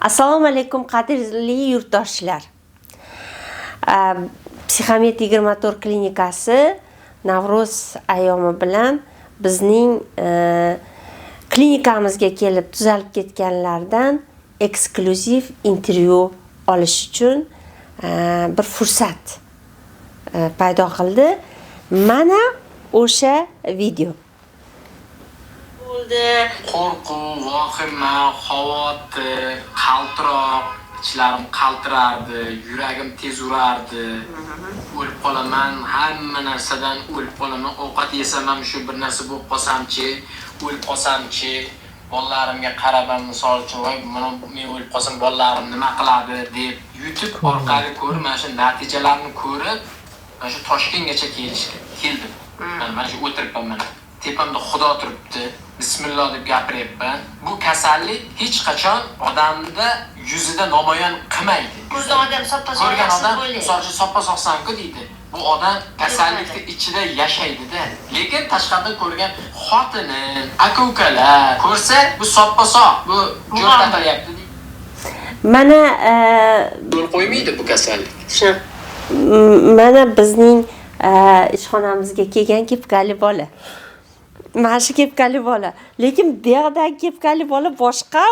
Assalomu alaykum qadrli yurtdoshlar. Psixomet 24 klinikasi Navro'z ayyomi bilan bizning klinikamizga kelib tuzalib ketganlardan eksklyuziv intervyu olish uchun bir fursat paydo qildi. Mana o'sha video. Qo'rquv, vahima, xavotir, qaltiroq, ichlarim qaltirardi, yuragim tez urardi. O'lib qolaman, hamma narsadan o'lib qolaman. Ovqat yesam ham shu bir narsa bo'lib qolsamchi, o'lib qolsamchi, bolalarimga qarabam misol uchun, voy, men o'lib qolsam bolalarim nima qiladi deb YouTube orqali ko'rib, mana shu natijalarni ko'rib, mana shu Toshkentgacha keldim. Mana shu o'tiribman mana. Tepamda Xudo turibdi. Bismillah deb gapiryapman. Bu kasallik hech qachon odamda yuzida namoyon qilmaydi. Ko'rgan odam soppa-sog' Ko'rgan odam bo'ladi. misol soppa-sog'sanku deydi. Bu odam kasallikni ichida yashaydi-da. Lekin tashqarida ko'rgan xotini, aka-ukalar ko'rsa, bu soppa-sog', bu jo'rta qilyapti deydi. Mana Yo'l qo'ymaydi bu kasallik. mana bizning ishxonamizga kelgan kepkali bola. Mana shu kepkali bola. Lekin bu yoqdagi kepkali bola boshqa,